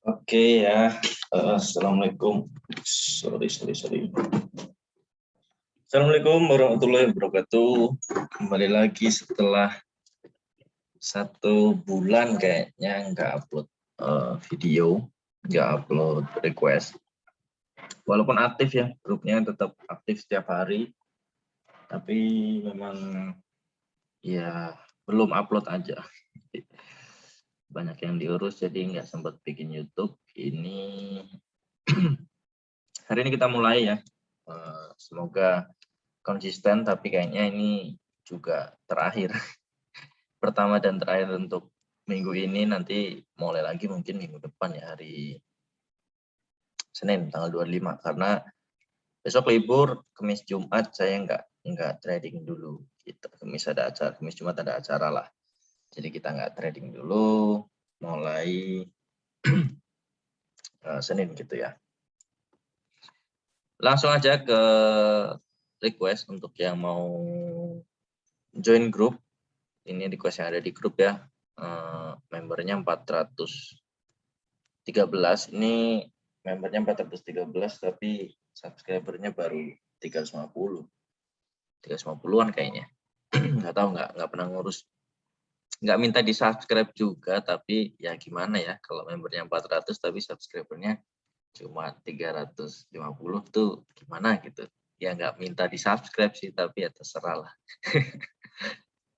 Oke ya, Assalamualaikum. Sorry. Assalamualaikum warahmatullahi wabarakatuh. Kembali lagi setelah 1 bulan kayaknya nggak upload video, nggak upload request. Walaupun aktif ya, grupnya tetap aktif setiap hari, tapi memang ya belum upload aja. Banyak yang diurus jadi nggak sempat bikin YouTube. Ini hari ini kita mulai ya. Semoga konsisten, tapi kayaknya ini juga terakhir. Pertama dan terakhir untuk minggu ini, nanti mulai lagi mungkin minggu depan ya, hari Senin tanggal 25, karena besok libur, Kamis Jumat saya nggak trading dulu gitu. Kamis ada acara, Kamis Jumat ada acara lah. Jadi kita nggak trading dulu, mulai Senin gitu ya. Langsung aja ke request untuk yang mau join grup. Ini request yang ada di grup ya. Membernya 413. Ini membernya 413, tapi subscribernya baru 350. 350-an kayaknya. Nggak tahu, nggak pernah ngurus. Nggak minta di subscribe juga, tapi ya gimana ya, kalau membernya 400 tapi subscribernya cuma 350 tuh gimana gitu. Ya nggak minta di subscribe sih, tapi ya terserah lah.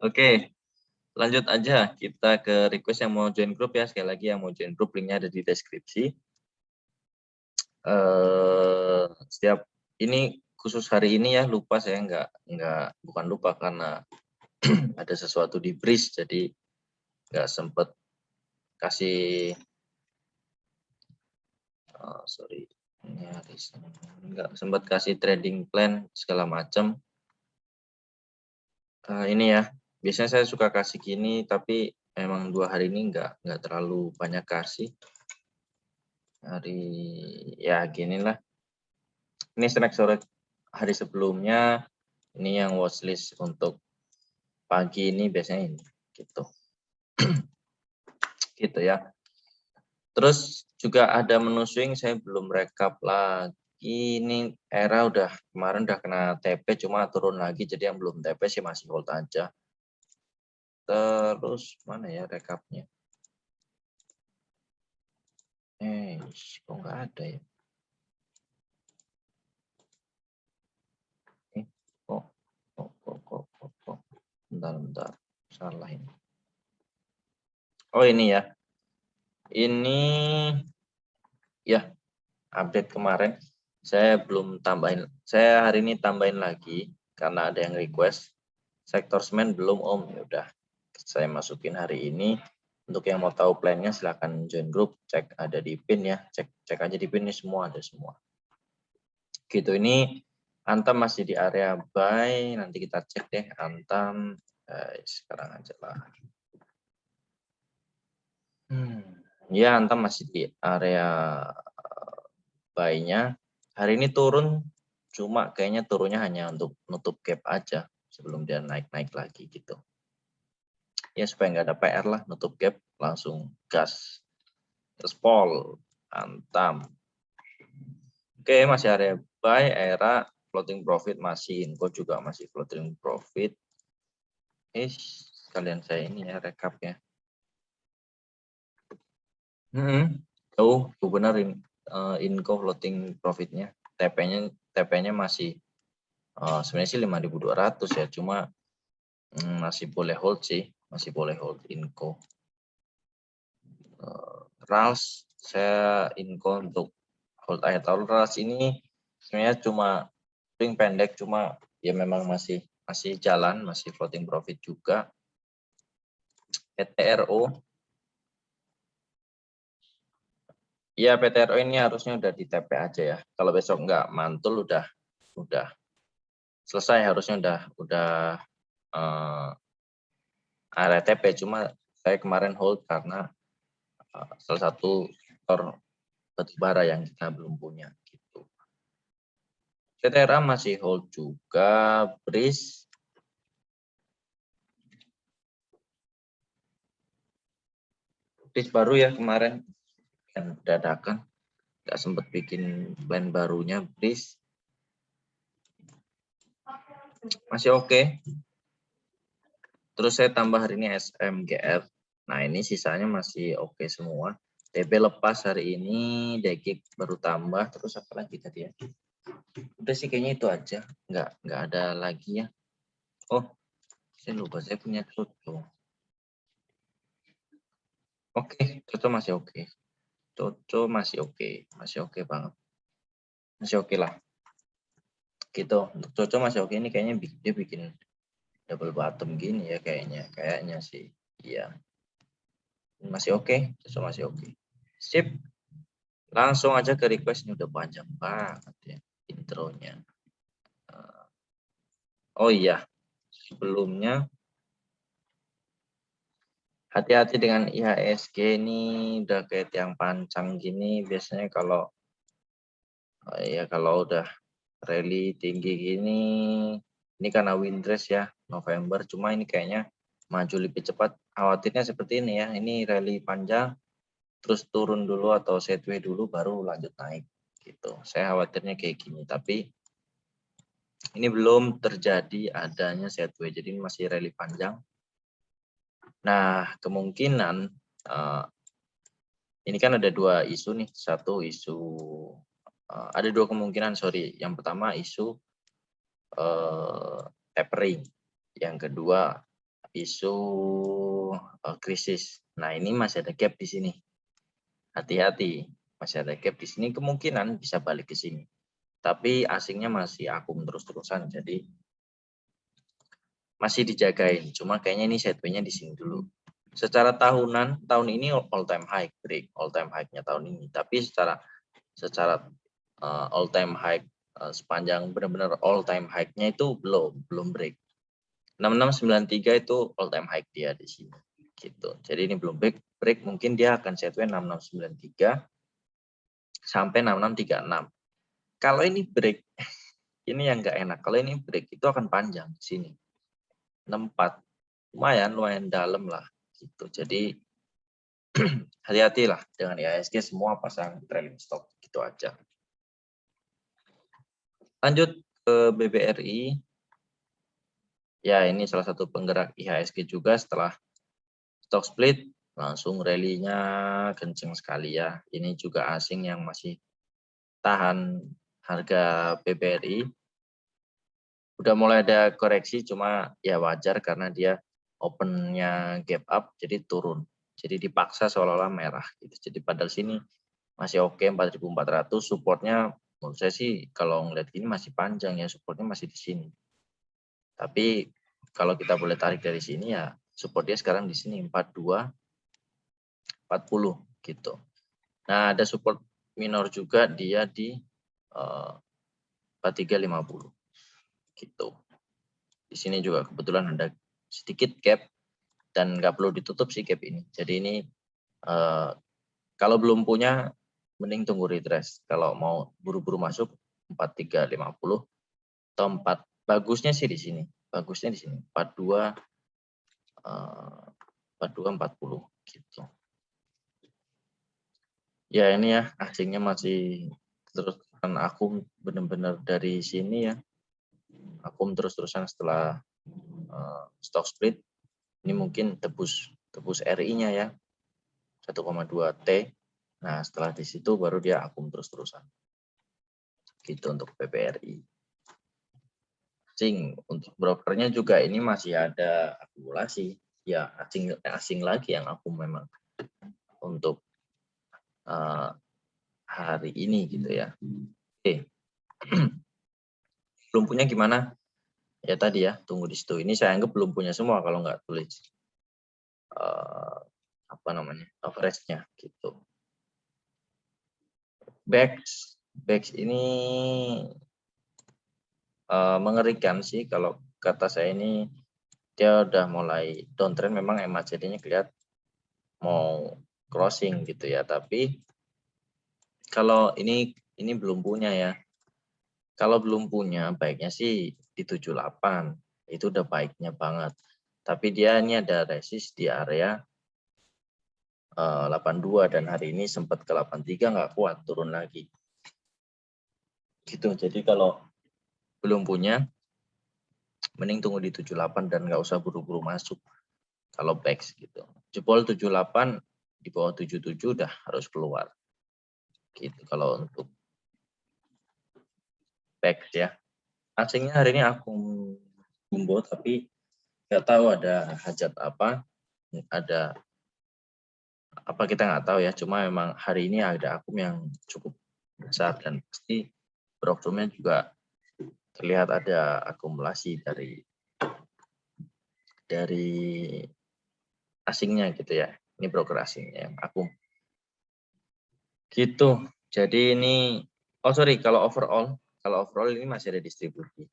Oke, lanjut aja kita ke request yang mau join grup ya. Sekali lagi yang mau join grup, linknya ada di deskripsi. Setiap ini khusus hari ini ya, lupa saya bukan lupa karena ada sesuatu di bris, jadi nggak sempet kasih ini hari nggak sempat kasih trading plan segala macam. Ini ya, biasanya saya suka kasih gini, tapi memang 2 hari ini nggak terlalu banyak kasih. Hari ya gini lah. Ini snack sore hari sebelumnya. Ini yang watchlist untuk pagi ini biasanya ini gitu. Gitu ya. Terus juga ada menu swing, saya belum rekap lagi. Ini era kemarin udah kena TP, cuma turun lagi, jadi yang belum TP sih masih hold aja. Terus mana ya rekapnya? Kok nggak ada ya? Kok. Bentar. Salah ini. Oh ini ya. Ini ya update kemarin. Saya belum tambahin. Saya hari ini tambahin lagi karena ada yang request. Sektor semen belum om. Ya udah, saya masukin hari ini. Untuk yang mau tahu plannya silahkan join grup, cek ada di pin ya. Cek aja di pin, ini semua ada semua. Gitu, ini Antam masih di area buy, nanti kita cek deh Antam sekarang aja lah. Ya Antam masih di area buy-nya. Hari ini turun, cuma kayaknya turunnya hanya untuk nutup gap aja sebelum dia naik-naik lagi gitu. Ya supaya nggak ada PR lah, nutup gap langsung gas. Terus Paul, Antam. Oke, masih area buy, era floating profit masih, Inco juga masih floating profit. Sekalian saya ini ya rekap ya. Benar Inco floating profitnya, TP-nya masih sebenarnya sih 5.200 ya, cuma masih boleh hold sih, masih boleh hold Inco. RALS saya Inco untuk hold aja. Tahu RALS ini sebenarnya cuma swing pendek, cuma ya memang masih jalan, masih floating profit juga. PTRO ya, PTRO ini harusnya udah di TP aja ya. Kalau besok nggak mantul udah selesai, harusnya udah area TP, cuma saya kemarin hold karena salah satu sektor batubara yang kita belum punya gitu. CTRA masih hold juga, BRIS baru ya kemarin yang dadakan, nggak sempat bikin plan barunya, please. Masih oke. Terus saya tambah hari ini SMGR. Nah ini sisanya masih oke semua. TP lepas hari ini, Dekik baru tambah, terus apa lagi tadi ya? Udah sih kayaknya itu aja, nggak ada lagi ya. Oh, saya lupa saya punya Coco. Oke, Coco masih oke. Coco masih oke banget. Masih oke lah. Gitu, untuk Coco masih oke, ini kayaknya dia bikin double bottom gini ya kayaknya sih. Iya. Masih oke, Coco masih oke. Sip. Langsung aja ke request, ini udah panjang banget ya intronya. Oh iya, sebelumnya hati-hati dengan IHSG ini, udah kayak tiang pancang gini. Biasanya kalau ya kalau udah rally tinggi gini, ini karena windrest ya November. Cuma ini kayaknya maju lebih cepat. Khawatirnya seperti ini ya. Ini rally panjang, terus turun dulu atau sideways dulu, baru lanjut naik gitu. Saya khawatirnya kayak gini. Tapi ini belum terjadi adanya sideways, jadi ini masih rally panjang. Nah, kemungkinan ini kan ada dua isu nih. Satu isu, ada dua kemungkinan, sorry. Yang pertama isu tapering. Yang kedua isu krisis. Nah, ini masih ada gap di sini. Hati-hati, masih ada gap di sini. Kemungkinan bisa balik ke sini. Tapi asingnya masih akum terus-terusan, jadi masih dijagain. Cuma kayaknya ini sideways-nya di sini dulu. Secara tahunan, tahun ini all time high, break all time high-nya tahun ini. Tapi secara all time high sepanjang benar-benar all time high-nya itu belum break. 6693 itu all time high dia di sini. Gitu. Jadi ini belum break, mungkin dia akan sideways 6693 sampai 6636. Kalau ini break, ini yang nggak enak. Kalau ini break itu akan panjang di sini. 64 lumayan dalam lah gitu. Jadi hati-hatilah dengan IHSG, semua pasang trailing stop gitu aja. Lanjut ke BBRI. Ya, ini salah satu penggerak IHSG juga. Setelah stock split langsung rally-nya kenceng sekali ya. Ini juga asing yang masih tahan harga BBRI. Udah mulai ada koreksi, cuma ya wajar karena dia opennya gap up, jadi turun. Jadi dipaksa seolah-olah merah gitu. Jadi padahal sini masih oke 4.400, supportnya menurut saya sih kalau ngeliat gini masih panjang ya, supportnya masih di sini. Tapi kalau kita boleh tarik dari sini ya supportnya sekarang di sini 42 40 gitu. Nah, ada support minor juga dia di 4350 gitu. Di sini juga kebetulan ada sedikit gap dan nggak perlu ditutup sih gap ini. Jadi ini kalau belum punya mending tunggu retrace. Kalau mau buru-buru masuk 4350 atau 4, bagusnya sih di sini. Bagusnya di sini 42 40 gitu. Ya ini ya asingnya masih terus, kan akum benar-benar dari sini ya. Akum terus-terusan setelah stock split. Ini mungkin tebus RI-nya ya 1,2 T. Nah, setelah di situ baru dia akum terus-terusan. Gitu untuk PPRI. Untuk brokernya juga ini masih ada akumulasi. Ya, asing lagi yang akum memang untuk hari ini gitu ya. Oke. Belum punya gimana? Ya tadi ya, tunggu di situ. Ini saya anggap belum punya semua kalau nggak tulis average-nya gitu. Back ini mengerikan sih kalau kata saya. Ini dia udah mulai downtrend, memang MACD-nya kelihatan mau crossing gitu ya, tapi kalau ini belum punya ya. Kalau belum punya baiknya sih di 78, itu udah baiknya banget. Tapi dia ini ada resist di area 82 dan hari ini sempat ke 83 nggak kuat, turun lagi. Gitu. Jadi kalau belum punya, mending tunggu di 78 dan nggak usah buru-buru masuk kalau PEX gitu. Jebol 78 di bawah 77 udah harus keluar. Gitu kalau untuk PEX ya. Asingnya hari ini aku Jumbo tapi nggak tahu ada hajat apa, ada apa kita nggak tahu ya. Cuma memang hari ini ada akun yang cukup besar dan pasti brokturnya juga terlihat ada akumulasi dari asingnya gitu ya. Ini broker asingnya yang akum. Gitu. Jadi ini kalau overall ini masih ada distribusi.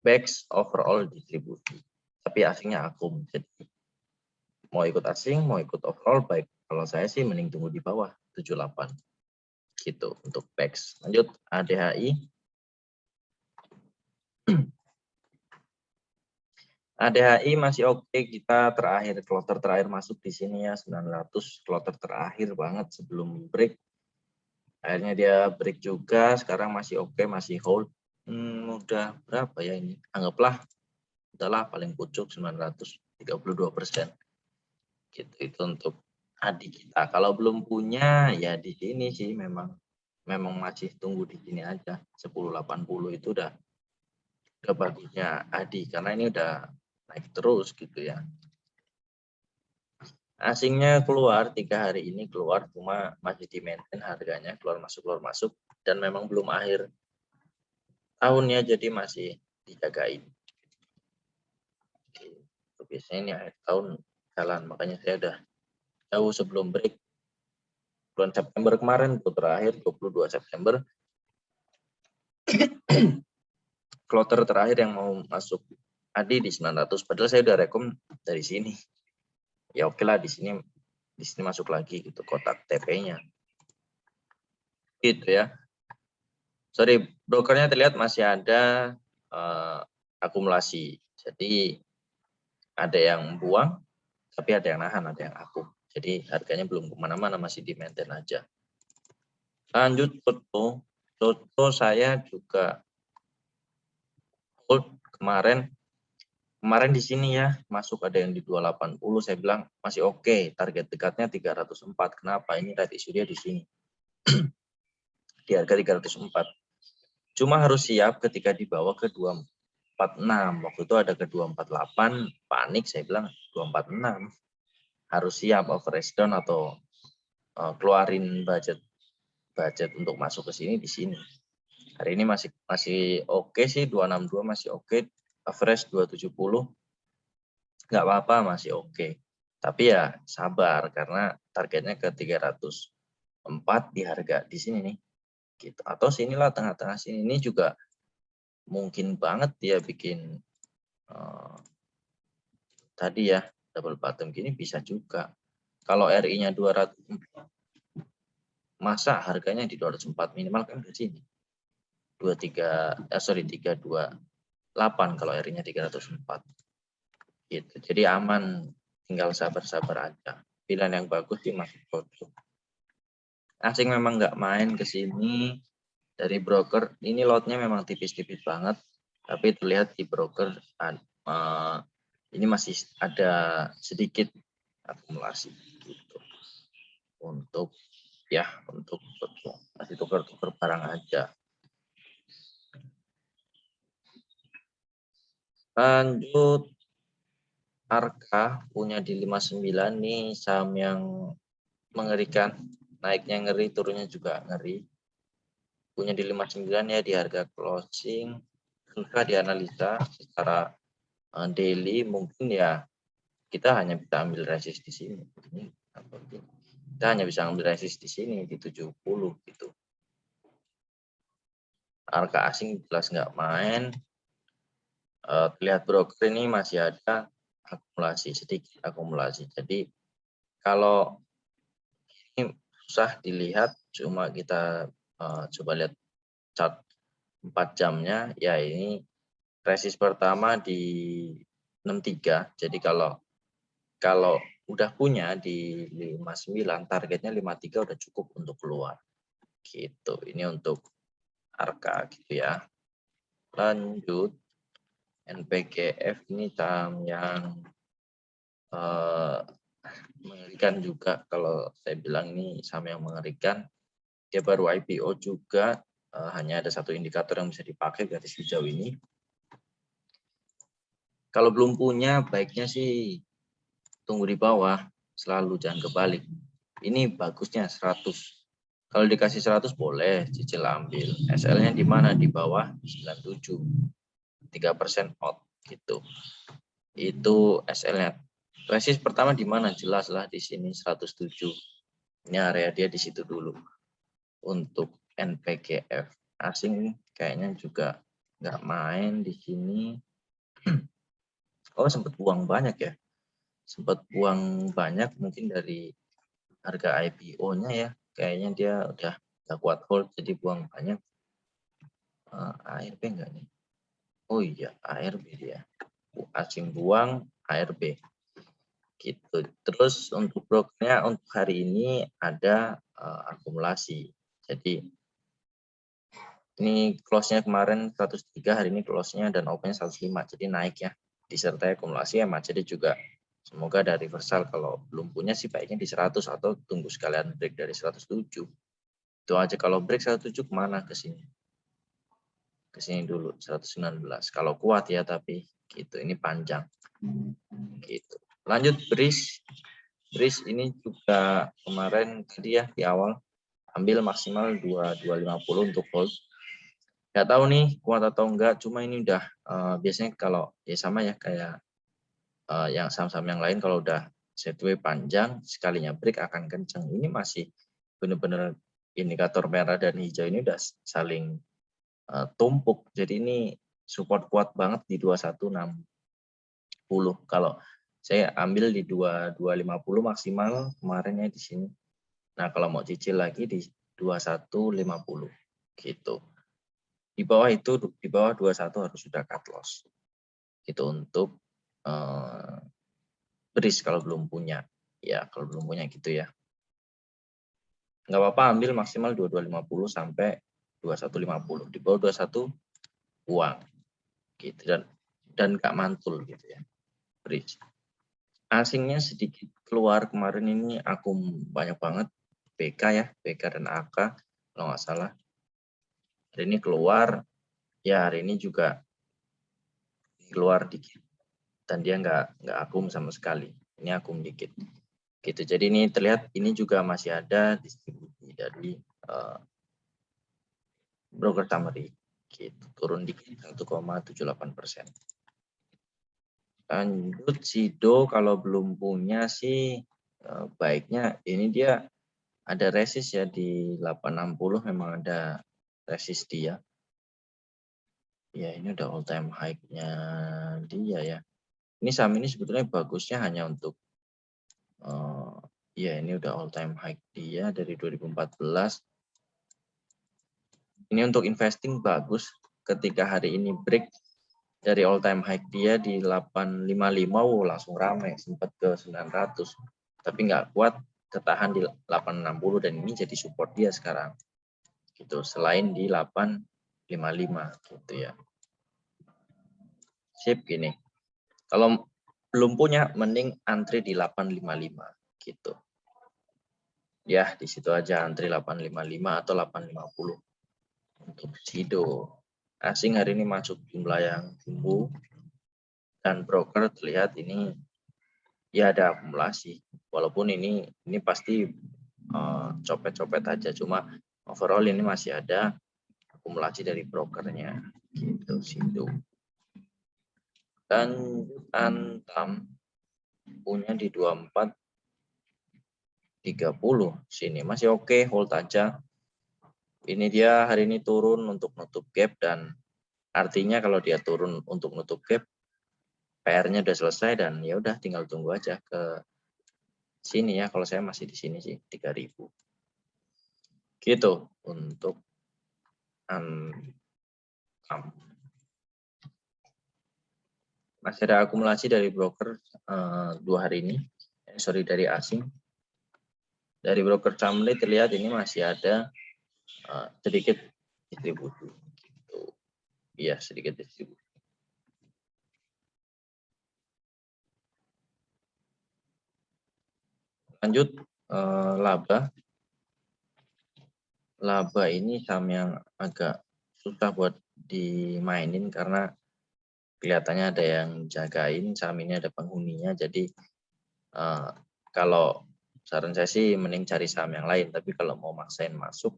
BEX overall distribusi. Tapi asingnya akum. Jadi mau ikut asing, mau ikut overall baik. Kalau saya sih mending tunggu di bawah 78. Gitu untuk BEX. Lanjut ADHI. ADHI masih oke, kita kloter terakhir masuk di sini ya 900, kloter terakhir banget sebelum break. Akhirnya dia break juga, sekarang masih oke, masih hold. Udah berapa ya ini? Anggaplah udahlah paling pucuk 932%. Gitu itu untuk adik kita. Kalau belum punya ya di sini sih memang masih tunggu di sini aja. 1080 itu udah bagusnya Adi karena ini udah naik terus gitu ya. Asingnya keluar 3 hari ini keluar, cuma masih di maintain harganya keluar masuk dan memang belum akhir tahunnya jadi masih dijagain. Biasanya ini akhir tahun jalan, makanya saya udah jauh sebelum break bulan September kemarin itu terakhir 22 September kloter terakhir yang mau masuk Adi di 900, padahal saya udah rekom dari sini. Ya oke lah di sini masuk lagi gitu kotak TP-nya. Gitu ya. Sorry, brokernya terlihat masih ada akumulasi. Jadi ada yang buang, tapi ada yang nahan, ada yang akum. Jadi harganya belum kemana-mana, masih di maintain aja. Lanjut Toto. Toto saya juga hold kemarin di sini ya, masuk ada yang di 280, saya bilang masih oke, target dekatnya 304. Kenapa? Ini right issue dia di sini. Di harga 304. Cuma harus siap ketika dibawa ke 246. Waktu itu ada ke 248, panik saya bilang 246. Harus siap average down atau keluarin budget untuk masuk ke sini di sini. Hari ini masih oke sih, 262 masih oke, average 270 nggak apa-apa, masih oke. Tapi ya sabar karena targetnya ke 304 di harga di sini nih. Gitu. Atau sinilah tengah-tengah sini ini juga mungkin banget dia bikin tadi ya double bottom gini bisa juga. Kalau RI-nya 204 masa harganya di 204 minimal kan ke sini. 328 kalau RI-nya 304. Gitu. Jadi aman, tinggal sabar-sabar aja. Pilihan yang bagus sih masih cocok. Asing memang nggak main ke sini dari broker. Ini lotnya memang tipis-tipis banget, tapi terlihat di broker ini masih ada sedikit akumulasi gitu. Untuk masih tukar-tukar barang aja. Lanjut Arka punya di 59 nih, saham yang mengerikan, naiknya ngeri, turunnya juga ngeri. Punya di 59 ya di harga closing, susah dianalisa secara daily, mungkin ya kita hanya bisa ambil resist di sini. Kita hanya bisa ambil resist di sini di 70 gitu. Arka asing jelas nggak main. Terlihat broker ini masih ada akumulasi, sedikit akumulasi. Jadi kalau ini susah dilihat, cuma kita coba lihat chart 4 jamnya, ya ini resist pertama di 63. Jadi kalau udah punya di 59, targetnya 53 udah cukup untuk keluar. Gitu. Ini untuk Arka gitu ya. Lanjut, NPGF ini saham yang mengerikan juga. Kalau saya bilang ini saham yang mengerikan. Dia baru IPO juga, hanya ada satu indikator yang bisa dipakai garis hijau ini. Kalau belum punya, baiknya sih tunggu di bawah, selalu jangan kebalik. Ini bagusnya 100. Kalau dikasih 100 boleh cicil ambil. SL-nya di mana? Di bawah 97. 3% out gitu. Itu SL-nya. Resist pertama di mana? Jelas lah di sini 107. Ini area dia di situ dulu. Untuk NPGF asing kayaknya juga nggak main di sini. Oh, sempat buang banyak ya. Sempat buang banyak mungkin dari harga IPO-nya ya. Kayaknya dia udah nggak kuat hold jadi buang banyak. ARB enggak nih? Oh iya, ARB dia. Asing buang ARB. Gitu. Terus untuk brokernya untuk hari ini ada akumulasi. Jadi ini close-nya kemarin 103, hari ini close-nya dan open-nya 105. Jadi naik ya. Disertai akumulasi ya, jadi juga semoga ada reversal. Kalau belum punya sih baiknya di 100 atau tunggu sekalian break dari 107. Itu aja. Kalau break 107 kemana? Ke sini. Ke sini dulu 119. Kalau kuat ya, tapi gitu. Ini panjang. Gitu. Lanjut BRIS. BRIS ini juga kemarin tadi ya di awal ambil maksimal 2250 untuk hold. Nggak tahu nih kuat atau enggak, cuma ini udah biasanya kalau ya sama ya kayak yang saham-saham yang lain kalau udah sideways panjang sekalinya break akan kencang. Ini masih benar-benar indikator merah dan hijau ini udah saling tumpuk. Jadi ini support kuat banget di 2160. Kalau saya ambil di 2250 maksimal kemarinnya di sini. Nah, kalau mau cicil lagi di 2150 gitu. Di bawah itu, di bawah 21 harus sudah cut loss. Gitu untuk BRIS kalau belum punya. Ya, kalau belum punya gitu ya. Nggak apa-apa ambil maksimal 2250 sampai 2150. Di bawah 21 uang. Gitu dan nggak mantul gitu ya. BRIS. Asingnya sedikit keluar kemarin ini akum banyak banget. BK ya, BK dan AK kalau nggak salah. Hari ini keluar, ya hari ini juga keluar dikit dan dia nggak akum sama sekali. Ini akum dikit. Gitu. Jadi ini terlihat ini juga masih ada distribusi dari broker summary. Gitu. Turun dikit 1,78%. Lanjut Sido kalau belum punya sih baiknya ini dia ada resist ya di 860 memang ada resist dia. Ya ini udah all time high-nya dia ya. Ini saham ini sebetulnya bagusnya hanya untuk ya ini udah all time high dia dari 2014. Ini untuk investing bagus ketika hari ini break dari all time high dia di 855 langsung ramai sempat ke 900 tapi nggak kuat ketahan di 860 dan ini jadi support dia sekarang gitu selain di 855 gitu ya. Sip gini. Kalau belum punya mending antri di 855 gitu. Ya, di situ aja antri 855 atau 850 untuk Sido. Asing hari ini masuk jumlah yang tumbuh dan broker terlihat ini ya ada akumulasi. Walaupun ini pasti copet-copet aja cuma overall ini masih ada akumulasi dari brokernya gitu Sido. Dan Antam punya di 2430 sini masih oke, hold aja. Ini dia hari ini turun untuk nutup gap dan artinya kalau dia turun untuk nutup gap PR-nya udah selesai dan ya udah tinggal tunggu aja ke sini ya. Kalau saya masih di sini sih 3000. Gitu untuk Antam. Masih ada akumulasi dari broker 2 hari ini sorry, dari asing. Dari broker Camly terlihat ini masih ada sedikit distribusi. Gitu. Iya, sedikit distribusi. Lanjut, laba. Laba ini saham yang agak susah buat dimainin karena kelihatannya ada yang jagain, saham ini ada penghuninya. Jadi kalau saran saya sih mending cari saham yang lain, tapi kalau mau maksain masuk,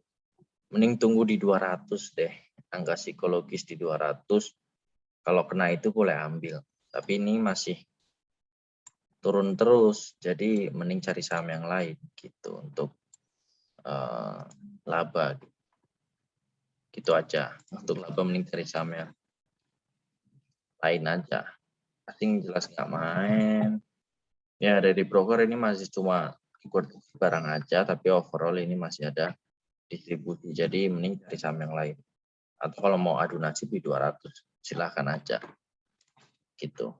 mending tunggu di 200 deh. Angka psikologis di 200, kalau kena itu boleh ambil. Tapi ini masih turun terus, jadi mending cari saham yang lain gitu untuk laba. Gitu aja. Untuk laba mending cari saham yang lain aja. Asing jelas nggak main. Ya dari broker ini masih cuma ikut barang aja, tapi overall ini masih ada distribusi. Jadi mending cari saham yang lain. Atau kalau mau adu nasib di 200, silahkan aja. Gitu.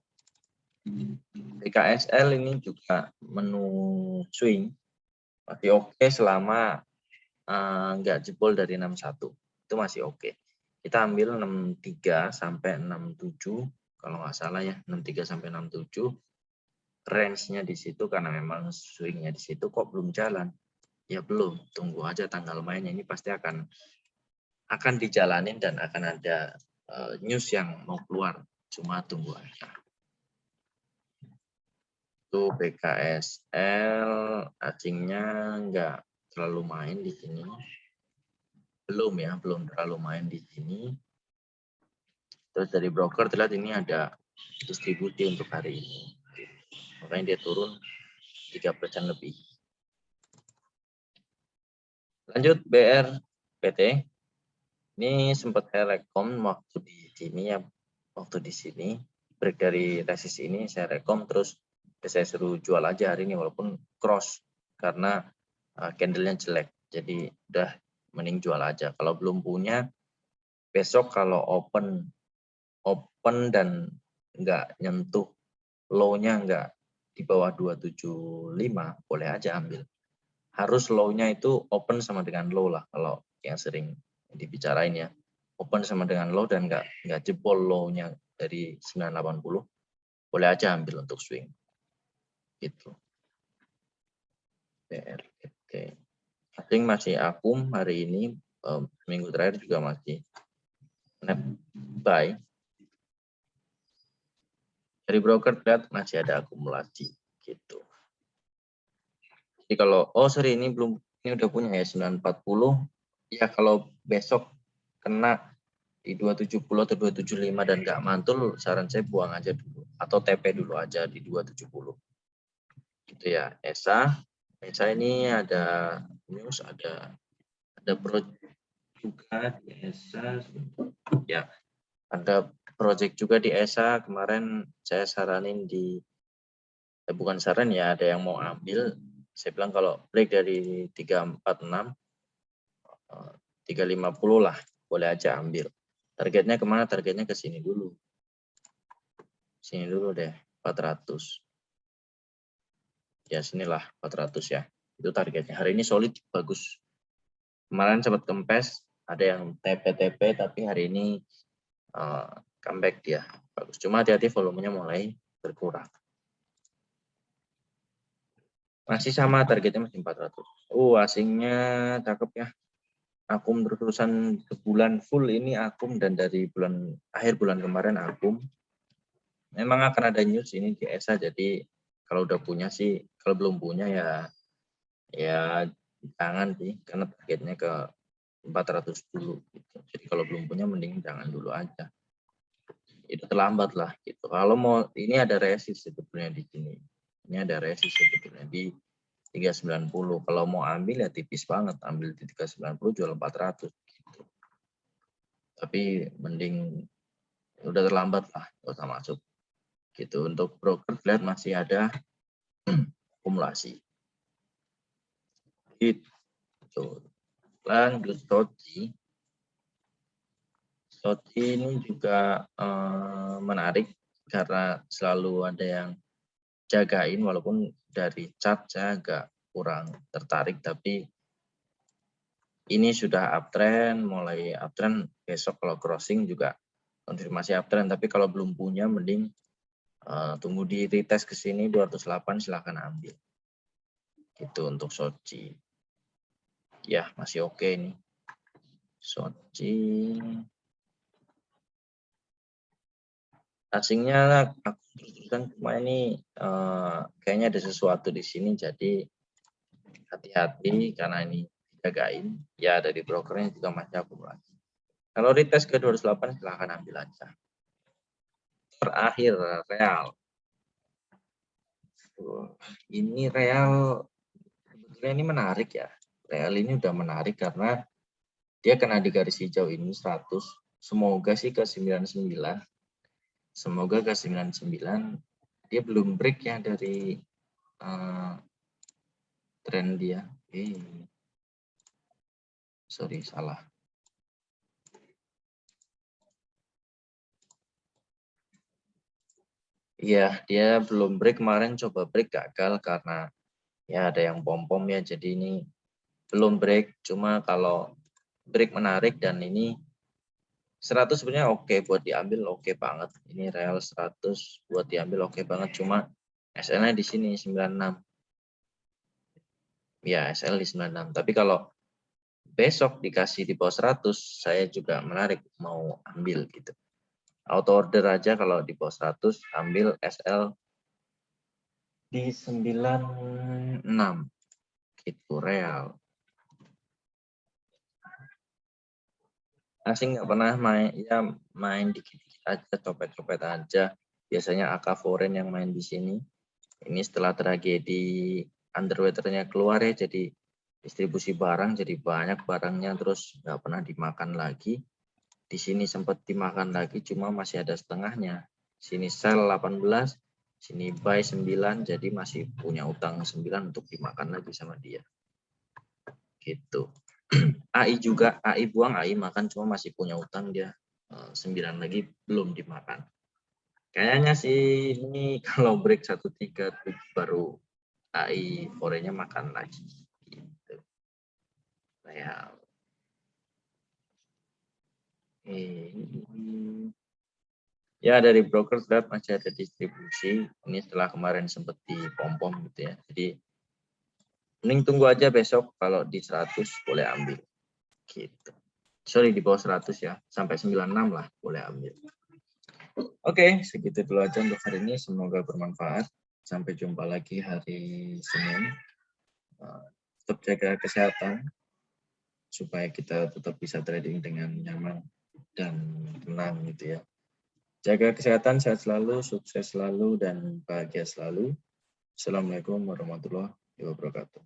BKSL ini juga menu swing masih oke selama nggak jebol dari 61. Itu masih oke. Kita ambil 63 sampai 67 kalau nggak salah ya, 63 sampai 67. Range-nya di situ karena memang swing-nya di situ kok belum jalan. Ya belum, tunggu aja tanggal mainnya, ini pasti akan dijalanin dan akan ada news yang mau keluar. Cuma tunggu aja. Itu BKSL asingnya nggak terlalu main di sini. Belum ya, belum terlalu main di sini. Terus dari broker terlihat ini ada distribusi untuk hari ini. Makanya dia turun 3% lebih. Lanjut BRPT. Ini sempat saya rekom waktu di sini ya, waktu di sini break dari resist ini saya rekom, terus saya suruh jual aja hari ini walaupun cross karena candlenya jelek. Jadi udah mending jual aja. Kalau belum punya, besok kalau open dan nggak nyentuh low-nya, nggak di bawah 275, boleh aja ambil. Harus low-nya itu open sama dengan low lah kalau yang sering dibicarain ya. Open sama dengan low dan nggak jebol low-nya dari 980, boleh aja ambil untuk swing. Gitu. BRPT. Asing masih akum hari ini, minggu terakhir juga masih net buy. Dari broker lihat masih ada akumulasi gitu. Jadi kalau ini udah punya ya 940. Ya kalau besok kena di 270 atau 275 dan nggak mantul, saran saya buang aja dulu atau TP dulu aja di 270. Gitu ya. ESA ini ada news, ada project juga di ESA. Ya, ada project juga di ESA. Kemarin saya saranin bukan saran ya, ada yang mau ambil. Saya bilang kalau break dari 346, 350 lah, boleh aja ambil. Targetnya kemana? Targetnya ke sini dulu. Sini dulu deh, 400. Ya sinilah 400 ya. Itu targetnya. Hari ini solid, bagus. Kemarin sempat kempes, ada yang TP-TP, tapi hari ini comeback dia. Bagus. Cuma hati-hati volumenya mulai berkurang. Masih sama, targetnya masih 400. Asingnya cakep ya. Akum terusan sebulan full ini akum, dan dari akhir bulan kemarin akum. Memang akan ada news ini di ESA, jadi kalau udah punya sih, kalau belum punya ya jangan sih, karena targetnya ke 400 dulu gitu. Jadi kalau belum punya mending jangan dulu aja. Itu terlambat lah gitu. Kalau mau, ini ada resist sebetulnya di sini. Ini ada resist sebetulnya di 390. Kalau mau ambil ya tipis banget, ambil di 390 jual 400 gitu. Tapi mending udah terlambat lah, nggak usah masuk gitu. Untuk broker lihat masih ada akumulasi. Gitu. Lanjut Soci. Soci ini juga menarik karena selalu ada yang jagain walaupun dari chart saya agak kurang tertarik, tapi ini sudah uptrend, mulai uptrend, besok kalau crossing juga konfirmasi uptrend, tapi kalau belum punya mending tunggu di retest ke sini 208 silahkan ambil. Itu untuk Soji. Ya, masih oke nih. Soji. Asingnya aku terus-terusan cuma ini kayaknya ada sesuatu di sini, jadi hati-hati karena ini dijagain. Ya dari brokernya juga masih akumulasi. Kalau retest ke 208 silahkan ambil aja. Terakhir real. Ini real sebetulnya ini menarik ya. Real ini udah menarik karena dia kena di garis hijau ini 100. Semoga sih ke 99. Semoga ke 99. Dia belum break ya dari tren dia. Sorry, salah. Iya, dia belum break, kemarin coba break gagal karena ya ada yang pom-pom ya, jadi ini belum break. Cuma kalau break menarik dan ini 100 sebenarnya oke buat diambil, oke banget. Ini real 100 buat diambil oke banget, cuma SL-nya di sini 96. Ya, SL di 96. Tapi kalau besok dikasih di bawah 100, saya juga menarik mau ambil gitu. Auto order aja kalau di bawah 100 ambil SL di 96 gitu real. Asing nggak pernah main, ya main dikit-dikit aja, copet-copet aja. Biasanya AK foreign yang main di sini. Ini setelah tragedi underwaternya keluar ya, jadi distribusi barang, jadi banyak barangnya terus nggak pernah dimakan lagi. Di sini sempat dimakan lagi, cuma masih ada setengahnya. Sini sell 18, sini buy 9, jadi masih punya utang 9 untuk dimakan lagi sama dia. Gitu. AI juga, AI buang, AI makan, cuma masih punya utang dia 9 lagi belum dimakan. Kayaknya sih ini kalau break 137 baru AI forenya makan lagi. Gitu. Ya dari broker lihat masih ada distribusi. Ini setelah kemarin sempat di pom-pom gitu ya. Jadi mending tunggu aja besok, kalau di 100 boleh ambil. Gitu. Sorry di bawah 100 ya. Sampai 96 lah boleh ambil. Oke, segitu dulu aja untuk hari ini. Semoga bermanfaat. Sampai jumpa lagi hari Senin. Tetap jaga kesehatan supaya kita tetap bisa trading dengan nyaman dan tenang gitu ya. Jaga kesehatan, sehat selalu, sukses selalu, dan bahagia selalu. Assalamualaikum warahmatullahi wabarakatuh.